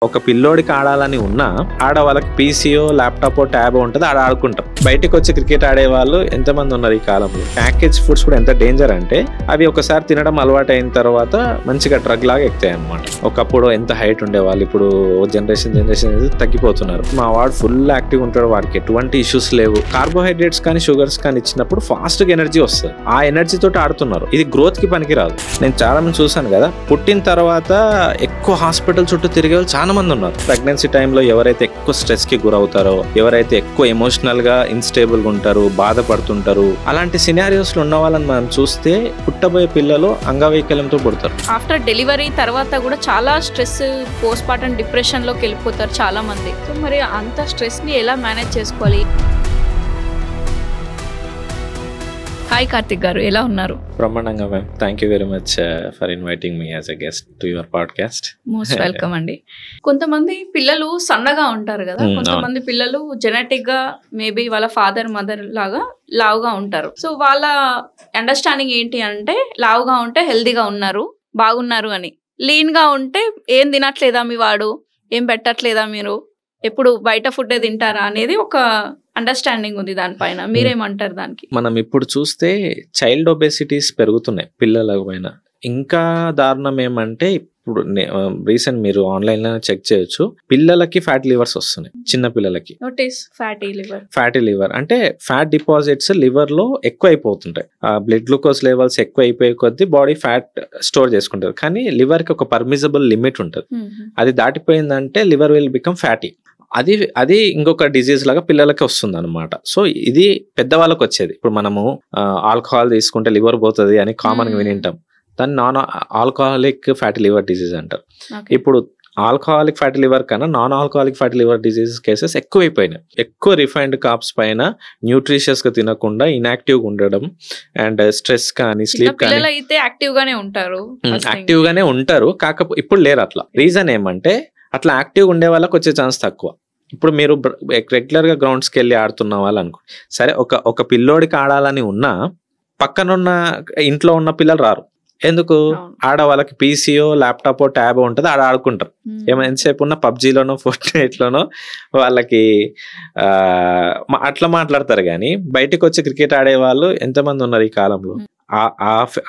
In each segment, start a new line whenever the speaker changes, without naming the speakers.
ఒక పిల్లోడికి ఆడాలని ఉన్నా వాళ్ళకి పీసీఓ ల్యాప్టాప్ ట్యాబ్ ఉంటుంది, ఆడుకుంటాం. బయటకు వచ్చి క్రికెట్ ఆడే వాళ్ళు ఎంతమంది ఉన్నారు ఈ కాలంలో. ప్యాకేజ్ ఫుడ్స్ కూడా ఎంత డేంజర్ అంటే అవి ఒకసారి తినడం అలవాటు అయిన తర్వాత మంచిగా డ్రగ్ లాగా ఎక్కుతాయి అనమాట. ఒకప్పుడు ఎంత హైట్ ఉండేవాళ్ళు, ఇప్పుడు జనరేషన్ తగ్గిపోతున్నారు. మా వాడు ఫుల్ యాక్టివ్ ఉంటాడు, వాడికి ఎటువంటి ఇష్యూస్ లేవు. కార్బోహైడ్రేట్స్ కానీ షుగర్స్ కానీ ఇచ్చినప్పుడు ఫాస్ట్ గా ఎనర్జీ వస్తుంది. ఆ ఎనర్జీ తోటి ఆడుతున్నారు. ఇది గ్రోత్ కి పనికిరాదు. నేను చాలా మంది చూసాను కదా, పుట్టిన తర్వాత ఎక్కువ హాస్పిటల్ చుట్టూ తిరిగే వాళ్ళు చాలా మంది ఉన్నారు. ప్రెగ్నెన్సీ టైంలో ఎవరైతే ఎక్కువ స్ట్రెస్ కి గురవుతారో, ఎవరైతే ఎక్కువ ఎమోషనల్ గా ఇన్స్టేబుల్ గా ఉంటారు, బాధపడుతుంటారు, అలాంటి సినారియోస్ లో ఉన్న వాళ్ళని మనం చూస్తే పుట్టబోయే పిల్లలు అంగవైకల్యంతో పుడతారు.
ఆఫ్టర్ డెలివరీ తర్వాత కూడా చాలా స్ట్రెస్, పోస్ట్ పార్టం డిప్రెషన్ లోకి వెళ్ళిపోతారు చాలా మంది. సో మరి అంత స్ట్రెస్ ని ఎలా మేనేజ్ చేసుకోవాలి? హాయ్ కార్తిక్ గారు, ఎలా ఉన్నారు?
బ్రహ్మాండంగా ma'am. Thank you very much for inviting me as a guest to your podcast.
Most welcome అండి. కొంతమంది పిల్లలు సన్నగా ఉంటారు కదా, కొంతమంది పిల్లలు జెనెటిక్ గా మేబీ వాళ్ళ ఫాదర్ మదర్ లాగా లావుగా ఉంటారు. సో వాళ్ళ అండర్స్టాండింగ్ ఏంటి అంటే లావుగా ఉంటే హెల్దీగా ఉన్నారు, బాగున్నారు అని. లీన్ గా ఉంటే ఏం తినట్లేదా మీ వాడు, ఏం పెట్టట్లేదా మీరు, ఎప్పుడు బయట ఫుడ్ తింటారా అనేది ఒక అండర్స్టాండింగ్ ఉంది దానిపైన. మీరేమంటారు దానికి?
మనం ఇప్పుడు చూస్తే చైల్డ్ ఒబేసిటీస్ పెరుగుతున్నాయి పిల్లల పైన. ఇంకా దారుణం ఏమంటే ఇప్పుడు రీసెంట్ మీరు ఆన్లైన్ లో చెక్ చేయొచ్చు, పిల్లలకి ఫ్యాటీ లివర్స్ వస్తున్నాయి. చిన్న పిల్లలకి ఫ్యాటీ లివర్ అంటే ఫ్యాట్ డిపాజిట్స్ లివర్ లో ఎక్కువ అయిపోతుంటాయి. బ్లడ్ గ్లూకోజ్ లెవెల్స్ ఎక్కువ అయిపోయే కొద్దీ బాడీ ఫ్యాట్ స్టోర్ చేసుకుంటారు. కానీ లివర్ కి ఒక పర్మిజబుల్ లిమిట్ ఉంటుంది. అది దాటిపోయిందంటే లివర్ విల్ బికమ్ ఫ్యాటీ. అది ఇంకొక డిజీజ్ లాగా పిల్లలకి వస్తుంది అనమాట. సో ఇది పెద్దవాళ్ళకి వచ్చేది. ఇప్పుడు మనము ఆల్కహాల్ తీసుకుంటే లివర్ పోతుంది అని కామన్ గా వినింటాం. దాన్ని non alcoholic fatty liver disease అంటారు. ఇప్పుడు ఆల్కహాలిక్ ఫ్యాటీ లివర్ కన్నా non alcoholic fatty liver disease cases ఎక్కువైపోయినాయి. ఎక్కువ రిఫైన్డ్ కార్బ్స్ పైన న్యూట్రిషియస్ గా తినకుండా ఇన్యాక్టివ్ గా ఉండడం అండ్ స్ట్రెస్ కానీ స్లీప్ కానీ
యాక్టివ్ గానే ఉంటారు.
కాకపోతే ఇప్పుడు లేరు అట్లా. రీజన్ ఏమంటే అట్లా యాక్టివ్గా ఉండే వాళ్ళకి వచ్చే ఛాన్స్ తక్కువ. ఇప్పుడు మీరు రెగ్యులర్ గా గ్రౌండ్స్కి వెళ్ళి ఆడుతున్న వాళ్ళు అనుకో, సరే ఒక పిల్లోడికి ఆడాలని ఉన్నా పక్కనున్న ఇంట్లో ఉన్న పిల్లలు రారు. ఎందుకు? ఆడవాళ్ళకి పీసీఓ ల్యాప్టాప్ ట్యాబ్ ఉంటుంది, ఆడుకుంటారు. ఎంతసేపు ఉన్న పబ్జీలోనో ఫోర్ట్నైట్ లోనో వాళ్ళకి అట్లా మాట్లాడతారు. కానీ బయటకు వచ్చి క్రికెట్ ఆడే వాళ్ళు ఎంతమంది ఉన్నారు ఈ కాలంలో?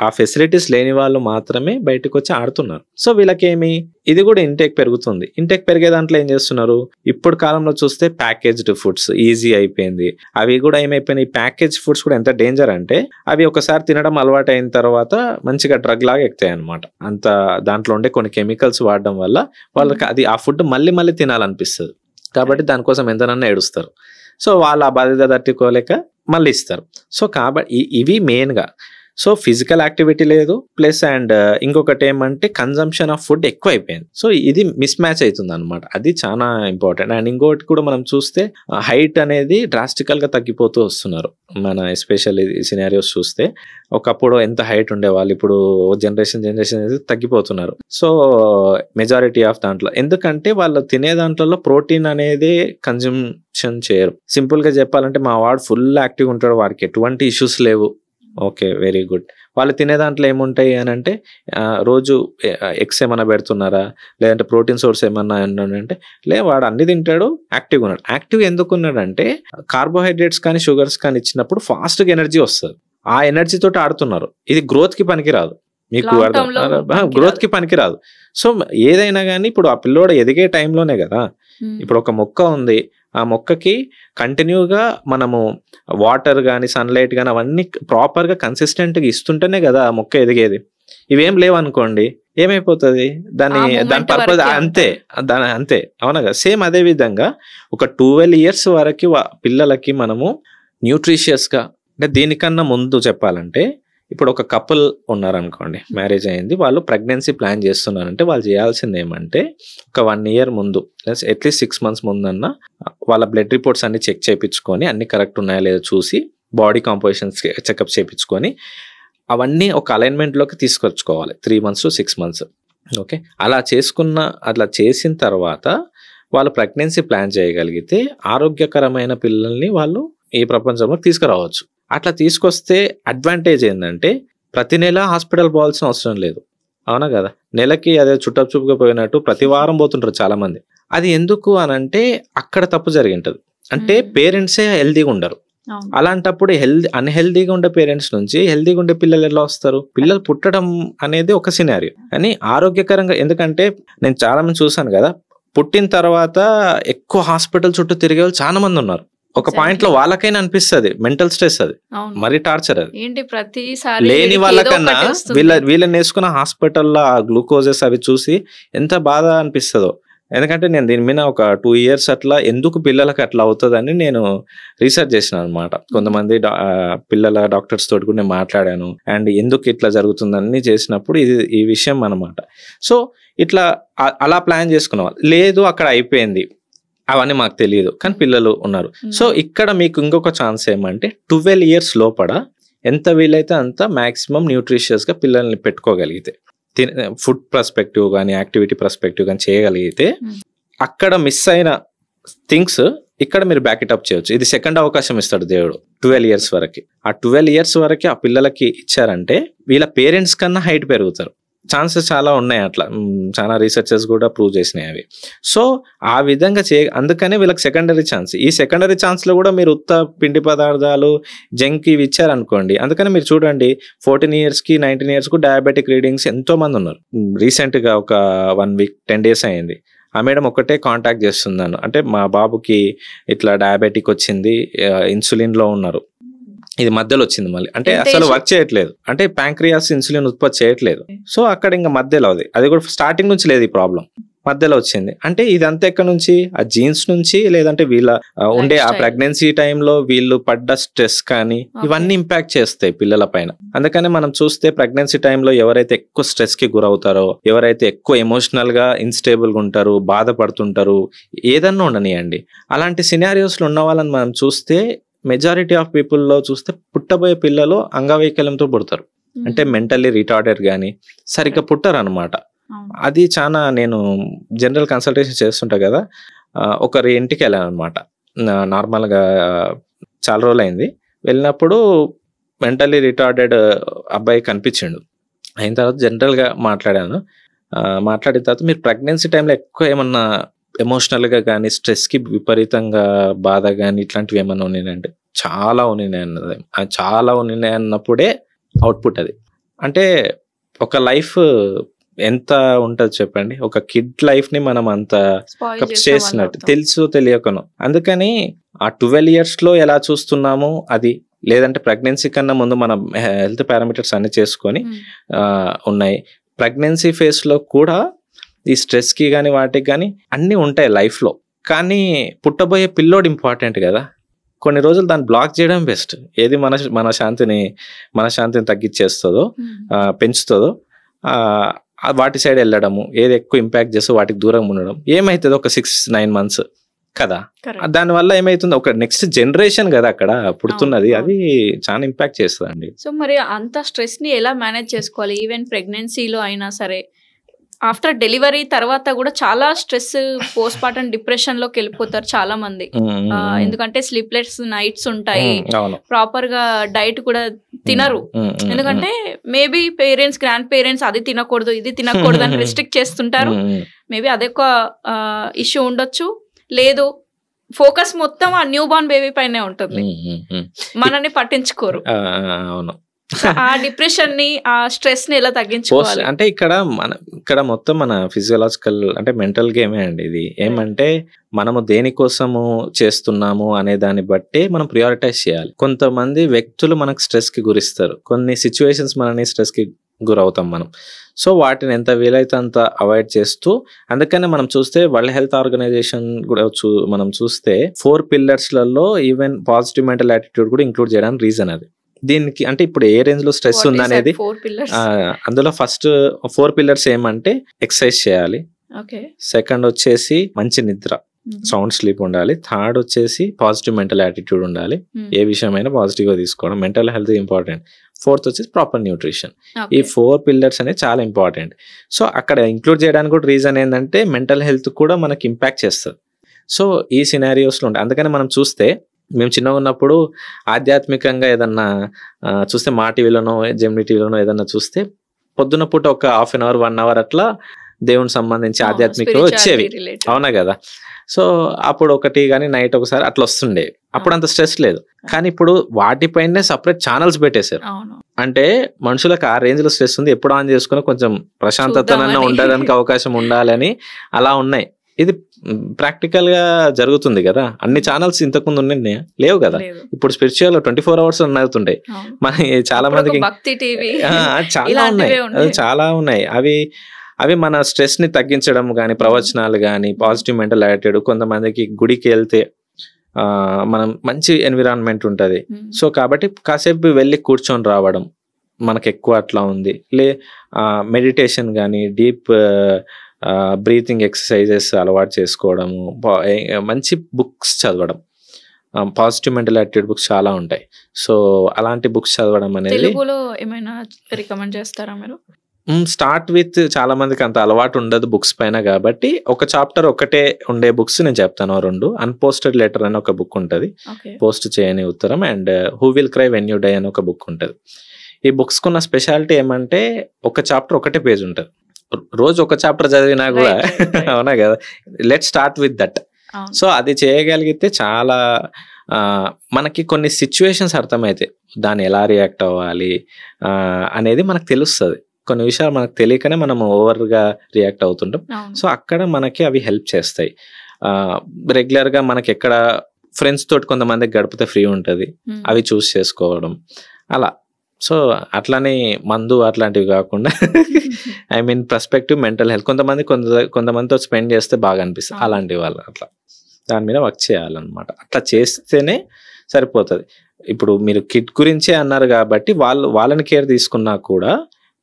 ఆ ఫెసిలిటీస్ లేని వాళ్ళు మాత్రమే బయటకు వచ్చి ఆడుతున్నారు. సో వీళ్ళకేమి ఇది కూడా ఇంటేక్ పెరుగుతుంది. ఇంటేక్ పెరిగే దాంట్లో ఏం చేస్తున్నారు? ఇప్పుడు కాలంలో చూస్తే ప్యాకేజ్డ్ ఫుడ్స్ ఈజీ అయిపోయింది. అవి కూడా ఏమైపోయినాయి, ప్యాకేజ్ ఫుడ్స్ కూడా ఎంత డేంజర్ అంటే అవి ఒకసారి తినడం అలవాటు అయిన తర్వాత మంచిగా డ్రగ్ లాగా ఎక్కుతాయి అనమాట. అంత దాంట్లో ఉండే కొన్ని కెమికల్స్ వాడడం వల్ల వాళ్ళకి అది ఆ ఫుడ్ మళ్ళీ మళ్ళీ తినాలనిపిస్తుంది. కాబట్టి దానికోసం ఎంతనన్నా ఏడుస్తారు. సో వాళ్ళు ఆ బాధ్యత తట్టుకోలేక మళ్ళీ ఇస్తారు. సో కాబట్టి ఇవి మెయిన్గా. సో ఫిజికల్ యాక్టివిటీ లేదు, ప్లస్ అండ్ ఇంకొకటి ఏమంటే కన్జంప్షన్ ఆఫ్ ఫుడ్ ఎక్కువ అయిపోయింది. సో ఇది మిస్ మ్యాచ్ అవుతుంది అనమాట. అది చాలా ఇంపార్టెంట్. అండ్ ఇంకోటి కూడా మనం చూస్తే హైట్ అనేది డ్రాస్టికల్ గా తగ్గిపోతూ వస్తున్నారు. మన ఎస్పెషల్లీ సినారియోస్ చూస్తే ఒకప్పుడు ఎంత హైట్ ఉండేవాళ్ళు, ఇప్పుడు జనరేషన్ తగ్గిపోతున్నారు. సో మెజారిటీ ఆఫ్ దాంట్లో ఎందుకంటే వాళ్ళు తినే దాంట్లో ప్రోటీన్ అనేది కన్జంప్షన్ చేయరు. సింపుల్ గా చెప్పాలంటే మా వాడు ఫుల్ యాక్టివ్ ఉంటాడు, వాడికి ఎటువంటి ఇష్యూస్ లేవు. Okay, very good. వాళ్ళు తినే దాంట్లో ఏముంటాయి అని అంటే రోజు ఎగ్స్ ఏమన్నా పెడుతున్నారా, లేదంటే ప్రోటీన్ సోర్స్ ఏమన్నా అంటే వాడు అన్ని తింటాడు, యాక్టివ్గా ఉన్నాడు. యాక్టివ్ ఎందుకు ఉన్నాడంటే కార్బోహైడ్రేట్స్ కానీ షుగర్స్ కానీ ఇచ్చినప్పుడు ఫాస్ట్ గా ఎనర్జీ వస్తుంది. ఆ ఎనర్జీ తోటి ఆడుతున్నారు. ఇది గ్రోత్ కి పనికిరాదు. మీకు గ్రోత్ కి పనికిరాదు. సో ఏదైనా కానీ ఇప్పుడు ఆ పిల్లోడు ఎదిగే టైంలోనే కదా. ఇప్పుడు ఒక మొక్క ఉంది, ఆ మొక్కకి కంటిన్యూగా మనము వాటర్ కానీ సన్లైట్ కానీ అవన్నీ ప్రాపర్గా కన్సిస్టెంట్గా ఇస్తుంటేనే కదా ఆ మొక్క ఎదిగేది. ఇవేం లేవనుకోండి ఏమైపోతుంది, దాని పర్పస్ అంతే. అవునా కదా? సేమ్ అదే విధంగా ఒక 12 years వరకు పిల్లలకి మనము న్యూట్రిషియస్గా, అంటే దీనికన్నా ముందు చెప్పాలంటే ఇప్పుడు ఒక కపుల్ ఉన్నారనుకోండి, మ్యారేజ్ అయింది, వాళ్ళు ప్రెగ్నెన్సీ ప్లాన్ చేస్తున్నారంటే వాళ్ళు చేయాల్సింది ఏమంటే ఒక 1 year ముందు, అట్లీస్ట్ 6 months ముందన్నా వాళ్ళ బ్లడ్ రిపోర్ట్స్ అన్ని చెక్ చేయించుకొని అన్ని కరెక్ట్ ఉన్నాయా లేదో చూసి బాడీ కాంపోజిషన్ చెకప్ చేయించుకొని అవన్నీ ఒక అలైన్మెంట్లోకి తీసుకొచ్చుకోవాలి 3 months to 6 months. ఓకే, అట్లా చేసిన తర్వాత వాళ్ళు ప్రెగ్నెన్సీ ప్లాన్ చేయగలిగితే ఆరోగ్యకరమైన పిల్లల్ని వాళ్ళు ఈ ప్రపంచంలో తీసుకురావచ్చు. అట్లా తీసుకొస్తే అడ్వాంటేజ్ ఏంటంటే ప్రతి నెల హాస్పిటల్ పోవాల్సిన అవసరం లేదు. అవునా కదా, నెలకి అదే చుట్టపుగా పోయినట్టు ప్రతి వారం పోతుంటారు చాలా మంది. అది ఎందుకు అని అంటే అక్కడ తప్పు జరిగింటది. అంటే పేరెంట్సే హెల్దీగా ఉండరు. అలాంటప్పుడు అన్హెల్దీగా ఉండే పేరెంట్స్ నుంచి హెల్దీగా ఉండే పిల్లలు ఎలా వస్తారు? పిల్లలు పుట్టడం అనేది ఒక సినారియో, కానీ ఆరోగ్యకరంగా, ఎందుకంటే నేను చాలా మంది చూసాను కదా, పుట్టిన తర్వాత ఎక్కువ హాస్పిటల్ చుట్టూ తిరిగే వాళ్ళు చాలా మంది ఉన్నారు. ఒక పాయింట్ లో వాళ్ళకైనా అనిపిస్తుంది మెంటల్ స్ట్రెస్, అది మరి టార్చర్. అది
ఏంటి ప్రతిసారి
లేని వాళ్ళకన్నా వీళ్ళని వేసుకున్న హాస్పిటల్లో ఆ గ్లూకోజెస్ అవి చూసి ఎంత బాధ అనిపిస్తుందో. ఎందుకంటే నేను దీని మీద ఒక 2 years అట్లా ఎందుకు పిల్లలకి అట్లా అవుతుందని నేను రీసెర్చ్ చేసిన అనమాట. కొంతమంది పిల్లల డాక్టర్స్ తోటి కూడా నేను మాట్లాడాను, అండ్ ఎందుకు ఇట్లా జరుగుతుందని చేసినప్పుడు ఈ విషయం అనమాట. సో ఇట్లా అలా ప్లాన్ చేసుకున్నాం. లేదు అక్కడ అయిపోయింది, అవన్నీ మాకు తెలియదు, కానీ పిల్లలు ఉన్నారు. సో ఇక్కడ మీకు ఇంకొక ఛాన్స్ ఏమంటే 12 years లోపల ఎంత వీలైతే అంత మాక్సిమం న్యూట్రిషియస్ గా పిల్లల్ని పెట్టుకోగలిగితే, ఫుడ్ పర్స్పెక్టివ్ కానీ యాక్టివిటీ పర్స్పెక్టివ్ కానీ చేయగలిగితే, అక్కడ మిస్ అయిన థింగ్స్ ఇక్కడ మీరు బ్యాక్ ఇట్ అప్ చేయొచ్చు. ఇది సెకండ్ అవకాశం ఇస్తాడు దేవుడు 12 years వరకు. ఆ 12 years వరకు ఆ పిల్లలకి ఇచ్చారంటే వీళ్ళ పేరెంట్స్ కన్నా హైట్ పెరుగుతారు. ఛాన్సెస్ చాలా ఉన్నాయి, అట్లా చాలా రీసెర్చెస్ కూడా ప్రూవ్ చేసినాయి అవి. సో ఆ విధంగా అందుకనే వీళ్ళకి సెకండరీ ఛాన్స్. ఈ సెకండరీ ఛాన్స్ లో కూడా మీరు ఉత్త పిండి పదార్థాలు జంక్ ఇవి ఇచ్చారనుకోండి, అందుకని మీరు చూడండి 14 years కి 19 years కు డయాబెటిక్ రీడింగ్స్ ఎంతో మంది ఉన్నారు. రీసెంట్ గా ఒక 1 week 10 days అయింది, ఆ మేడం ఒకటే కాంటాక్ట్ చేస్తున్నాను, అంటే మా బాబుకి ఇట్లా డయాబెటిక్ వచ్చింది, ఇన్సులిన్ లో ఉన్నారు, ఇది మధ్యలో వచ్చింది మళ్ళీ, అంటే అసలు వర్క్ చేయట్లేదు, అంటే ప్యాంక్రియాస్ ఇన్సులిన్ ఉత్పత్తి చేయట్లేదు. సో అక్కడ ఇంకా మధ్యలో అది కూడా స్టార్టింగ్ నుంచి లేదు ఈ ప్రాబ్లం, మధ్యలో వచ్చింది. అంటే ఇదంతా ఎక్కడ నుంచి? ఆ జీన్స్ నుంచి, లేదంటే వీళ్ళ ఉండే ఆ ప్రెగ్నెన్సీ టైంలో వీళ్ళు పడ్డ స్ట్రెస్ కానీ ఇవన్నీ ఇంపాక్ట్ చేస్తాయి పిల్లల పైన. అందుకని మనం చూస్తే ప్రెగ్నెన్సీ టైంలో ఎవరైతే ఎక్కువ స్ట్రెస్ కి గురవుతారో, ఎవరైతే ఎక్కువ ఎమోషనల్ గా ఇన్స్టేబుల్ గా ఉంటారు, బాధపడుతుంటారు, ఏదన్నా ఉండనియండి, అలాంటి సినారియోస్ లో ఉన్న వాళ్ళని మనం చూస్తే మెజారిటీ ఆఫ్ పీపుల్ లో చూస్తే పుట్టబోయే పిల్లలు అంగవైకల్యంతో పుడతారు. అంటే మెంటల్లీ రిటార్డెడ్ గానీ సరిగ్గా పుట్టరు అనమాట. అది చాలా, నేను జనరల్ కన్సల్టేషన్ చేస్తుంటా కదా, ఒకరి ఇంటికి వెళ్ళాను అనమాట. నార్మల్గా చాలా రోజులు అయింది, వెళ్ళినప్పుడు మెంటల్లీ రిటార్డెడ్ అబ్బాయి కనిపించిండు. అయిన తర్వాత జనరల్గా మాట్లాడాను. మాట్లాడిన తర్వాత మీరు ప్రెగ్నెన్సీ టైంలో ఎక్కువ ఏమన్నా ఎమోషనల్గా కానీ స్ట్రెస్కి విపరీతంగా బాధ కానీ ఇట్లాంటివి ఏమన్నా ఉన్నాయంటే చాలా ఉన్నాయి అన్నది. చాలా ఉన్నాయి అన్నప్పుడే అవుట్పుట్ అది. అంటే ఒక లైఫ్ ఎంత ఉంటుంది చెప్పండి, ఒక కిడ్ లైఫ్ ని మనం అంత చేసినట్టు తెలుసు తెలియకను. అందుకని ఆ 12 years లో ఎలా చూస్తున్నాము అది, లేదంటే ప్రెగ్నెన్సీ కన్నా ముందు మనం హెల్త్ పారామీటర్స్ అన్ని చేసుకొని ఉన్నాయి. ప్రెగ్నెన్సీ ఫేజ్ లో కూడా ఈ స్ట్రెస్ కి కానీ వాటికి కానీ అన్నీ ఉంటాయి లైఫ్ లో, కానీ పుట్టబోయే పిల్లోడు ఇంపార్టెంట్ కదా. కొన్ని రోజులు దాన్ని బ్లాక్ చేయడం బెస్ట్. ఏది మనశ్శాంతిని తగ్గించేస్తుందో పెంచుతుందో వాటి సైడ్ వెళ్ళడము, ఏది ఎక్కువ ఇంపాక్ట్ చేస్తే వాటికి దూరంగా ఉండడం. ఏమైతుంది ఒక 6-9 months కదా, దానివల్ల ఏమైతుంది ఒక నెక్స్ట్ జనరేషన్ కదా అక్కడ పుడుతున్నది, అది చాలా ఇంపాక్ట్ చేస్తుంది అండి.
సో మరి అంత స్ట్రెస్ ని ఎలా మేనేజ్ చేసుకోవాలి? ఈవెన్ ప్రెగ్నెన్సీలో అయినా సరే, ఆఫ్టర్ డెలివరీ తర్వాత కూడా చాలా స్ట్రెస్, పోస్ట్ పార్టం డిప్రెషన్ లోకి వెళ్ళిపోతారు చాలా మంది. ఎందుకంటే స్లీప్లెస్ నైట్స్ ఉంటాయి, ప్రాపర్ గా డైట్ కూడా తినరు. ఎందుకంటే మేబీ పేరెంట్స్, గ్రాండ్ పేరెంట్స్ అది తినకూడదు ఇది తినకూడదు అని రెస్ట్రిక్ట్ చేస్తుంటారు. మేబీ అదొక ఇష్యూ ఉండొచ్చు. లేదు, ఫోకస్ మొత్తం ఆ న్యూ బార్న్ బేబీ పైనే ఉంటుంది, మనల్ని పట్టించుకోరు. ఆ డిప్రెషన్ ని, ఆ స్ట్రెస్ ని ఎలా తగ్గించుకోవాలి
అంటే ఇక్కడ మొత్తం మన ఫిజియోలాజికల్ అంటే మెంటల్ గేమే అండి ఇది. ఏమంటే మనము దేనికోసము చేస్తున్నాము అనే దాన్ని బట్టి మనం ప్రియారిటైజ్ చేయాలి. కొంతమంది వ్యక్తులు మనకు స్ట్రెస్ కి గురిస్తారు, కొన్ని సిచ్యువేషన్స్ మనని స్ట్రెస్ కి గురవుతాం మనం. సో వాటిని ఎంత వీలైతే అంత అవాయిడ్ చేస్తూ, అందుకనే మనం చూస్తే వరల్డ్ హెల్త్ ఆర్గనైజేషన్ కూడా మనం చూస్తే 4 pillars-లలో ఈవెన్ పాజిటివ్ మెంటల్ యాటిట్యూడ్ కూడా ఇంక్లూడ్ చేయడానికి రీజన్ అది. దీనికి అంటే ఇప్పుడు ఏ రేంజ్ లో స్ట్రెస్ ఉందనేది, అందులో ఫస్ట్ 4 pillars ఏమంటే ఎక్సర్సైజ్ చేయాలి, సెకండ్ వచ్చేసి మంచి నిద్ర, సౌండ్ స్లీప్ ఉండాలి, థర్డ్ వచ్చేసి పాజిటివ్ మెంటల్ యాటిట్యూడ్ ఉండాలి, ఏ విషయమైనా పాజిటివ్ గా తీసుకోవడం, మెంటల్ హెల్త్ ఇంపార్టెంట్, ఫోర్త్ వచ్చేసి ప్రాపర్ న్యూట్రిషన్. ఈ 4 pillars అనేది చాలా ఇంపార్టెంట్. సో అక్కడ ఇంక్లూడ్ చేయడానికి కూడా రీజన్ ఏంటంటే మెంటల్ హెల్త్ కూడా మనకి ఇంపాక్ట్ చేస్తుంది. సో ఈ సినారియోస్ లో ఉంటాయి. అందుకని మనం చూస్తే మేము చిన్నగా ఉన్నప్పుడు ఆధ్యాత్మికంగా ఏదన్నా చూస్తే మా టీవీలోనో జెమినీ టీవీలోనో ఏదన్నా చూస్తే పొద్దున పూట ఒక హాఫ్ అన్ అవర్ 1 అవర్ అట్లా దేవునికి సంబంధించి ఆధ్యాత్మిక వచ్చేవి, అవునా కదా. సో అప్పుడు ఒకటి కానీ నైట్ ఒకసారి అట్లా వస్తుండేవి, అప్పుడు అంత స్ట్రెస్ లేదు. కానీ ఇప్పుడు వాటిపైనే సపరేట్ ఛానల్స్ పెట్టేశారు. అంటే మనుషులకు ఆ రేంజ్ లో స్ట్రెస్ ఉంది, ఎప్పుడు ఆన్ చేసుకుని కొంచెం ప్రశాంతతనన్నా ఉండడానికి అవకాశం ఉండాలని అలా ఉన్నాయి. ఇది ప్రాక్టికల్ గా జరుగుతుంది కదా. అన్ని ఛానల్స్ ఇంతకుముందు ఉన్నాయి లేవు కదా, ఇప్పుడు స్పిరిచువల్ 24 hours రన్ అవుతుంటాయి. మన చాలా మందికి చాలా ఉన్నాయి. అవి మన స్ట్రెస్ ని తగ్గించడం కానీ, ప్రవచనాలు కానీ, పాజిటివ్ మెంటల్ యాటిట్యూడ్. కొంతమందికి గుడికి వెళ్తే మనం మంచి ఎన్విరాన్మెంట్ ఉంటుంది. సో కాబట్టి కాసేపు వెళ్ళి కూర్చొని రావడం మనకు ఎక్కువ అట్లా ఉంది. మెడిటేషన్ కానీ, డీప్ బ్రీతింగ్ ఎక్సర్సైజెస్ అలవాటు చేసుకోవడము, మంచి బుక్స్ చదవడం, పాజిటివ్ మెంటల్ యాటిట్యూడ్ బుక్స్ చాలా ఉంటాయి. సో అలాంటి బుక్స్ చదవడం అనేది.
తెలుగులో ఏమైనా రికమెండ్ చేస్తారా మీరు?
స్టార్ట్ విత్, చాలా మందికి అంత అలవాటు ఉండదు బుక్స్ పైన కాబట్టి ఒక చాప్టర్ ఒకటే ఉండే బుక్స్ నేను చెప్తాను. 2 అన్పోస్టెడ్ లెటర్ అని ఒక బుక్ ఉంటుంది, పోస్ట్ చేయని ఉత్తరం, and who will cry when you die అని ఒక బుక్ ఉంటుంది. ఈ బుక్స్ కున్న స్పెషాలిటీ ఏమంటే ఒక చాప్టర్ ఒకటే పేజ్ ఉంటుంది. రోజు ఒక చాప్టర్ చదివినా కూడా అవునా కదా, let start with that. So అది చేయగలిగితే చాలా మనకి కొన్ని సిచ్యువేషన్స్ అర్థమైతాయి, దాన్ని ఎలా రియాక్ట్ అవ్వాలి అనేది మనకు తెలుస్తుంది. కొన్ని విషయాలు మనకు తెలియకనే మనం ఓవర్గా రియాక్ట్ అవుతుంటాం. సో అక్కడ మనకి అవి హెల్ప్ చేస్తాయి. రెగ్యులర్గా మనకి ఎక్కడ ఫ్రెండ్స్ తోటి కొంతమందికి గడిపితే ఫ్రీ ఉంటుంది, అవి చూస్ చేసుకోవడం అలా. సో అట్లానే మందు అట్లాంటివి కాకుండా I mean perspective mental health కొంతమందితో స్పెండ్ చేస్తే బాగా అనిపిస్తుంది. అలాంటి వాళ్ళు అట్లా దాని మీద వర్క్ చేయాలన్నమాట. అట్లా చేస్తేనే సరిపోతుంది. ఇప్పుడు మీరు కిడ్ గురించే అన్నారు కాబట్టి వాళ్ళని కేర్ తీసుకున్నా కూడా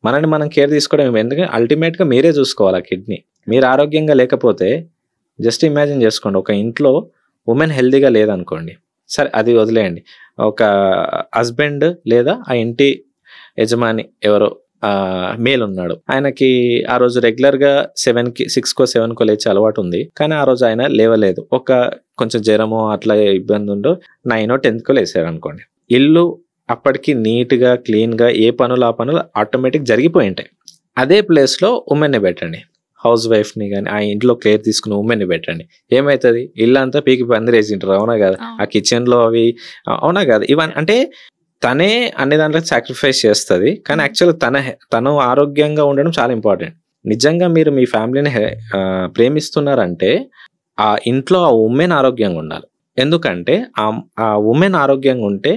మనని మనం కేర్ తీసుకోవడం, ఎందుకంటే అల్టిమేట్గా మీరే చూసుకోవాలి ఆ కిడ్ని. మీరు ఆరోగ్యంగా లేకపోతే జస్ట్ ఇమాజిన్ చేసుకోండి, ఒక ఇంట్లో ఉమెన్ హెల్దీగా లేదనుకోండి, సరే అది వదిలేయండి, ఒక హస్బెండ్ లేదా ఆ ఇంటి యజమాని ఎవరో మేల్ ఉన్నాడు, ఆయనకి ఆ రోజు రెగ్యులర్గా 6కో 7కో లేచే అలవాటు ఉంది, కానీ ఆ రోజు ఆయన లేవలేదు, ఒక కొంచెం జ్వరమో అట్లా ఇబ్బంది ఉండో 9 or 10కో లేసాడు అనుకోండి, ఇల్లు అప్పటికి నీట్గా క్లీన్గా ఏ పనులు ఆ పనులు ఆటోమేటిక్ జరిగిపోయి ఉంటాయి. అదే ప్లేస్లో ఉమెన్ని పెట్టండి, హౌస్ వైఫ్ని కానీ ఆ ఇంట్లో కేర్ తీసుకున్న ఉమెన్ని పెట్టండి, ఏమవుతుంది? ఇల్లంతా పీకి పందిరేసింటారు, అవునా కదా, ఆ కిచెన్లో అవి, అవునా కదా. ఇవన్నీ అంటే తనే అన్ని దాంట్లో సాక్రిఫైస్ చేస్తుంది, కానీ యాక్చువల్గా తను ఆరోగ్యంగా ఉండడం చాలా ఇంపార్టెంట్. నిజంగా మీరు మీ ఫ్యామిలీని ప్రేమిస్తున్నారంటే ఆ ఇంట్లో ఆ ఉమెన్ ఆరోగ్యంగా ఉండాలి. ఎందుకంటే ఆ ఉమెన్ ఆరోగ్యంగా ఉంటే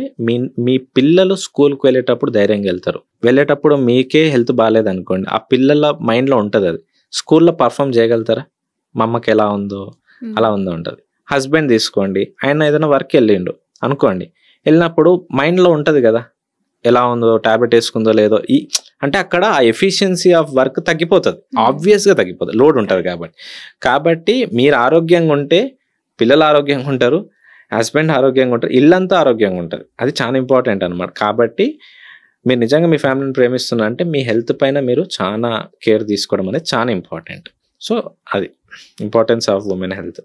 మీ పిల్లలు స్కూల్కి వెళ్ళేటప్పుడు ధైర్యంగా వెళ్తారు. వెళ్ళేటప్పుడు మీకే హెల్త్ బాగాలేదు అనుకోండి, ఆ పిల్లల మైండ్లో ఉంటుంది అది, స్కూల్లో పర్ఫామ్ చేయగలుగుతారా? మా అమ్మకి ఎలా ఉందో అలా ఉందో ఉంటుంది. హస్బెండ్ తీసుకోండి, ఆయన ఏదైనా వర్క్ వెళ్ళిండు అనుకోండి, వెళ్ళినప్పుడు మైండ్లో ఉంటుంది కదా ఎలా ఉందో, టాబ్లెట్ వేసుకుందో లేదో, అంటే అక్కడ ఆ ఎఫిషియన్సీ ఆఫ్ వర్క్ తగ్గిపోతుంది, ఆబ్వియస్గా తగ్గిపోతుంది, లోడ్ ఉంటుంది కాబట్టి మీరు ఆరోగ్యంగా ఉంటే పిల్లలు ఆరోగ్యంగా ఉంటారు, హస్బెండ్ ఆరోగ్యంగా ఉంటారు, ఇల్లంతా ఆరోగ్యంగా ఉంటుంది. అది చాలా ఇంపార్టెంట్ అనమాట. కాబట్టి మీరు నిజంగా మీ ఫ్యామిలీని ప్రేమిస్తున్నారు అంటే మీ హెల్త్ పైన మీరు చాలా కేర్ తీసుకోవడం అనేది చాలా ఇంపార్టెంట్. సో అది ఇంపార్టెన్స్ ఆఫ్ ఉమెన్ హెల్త్.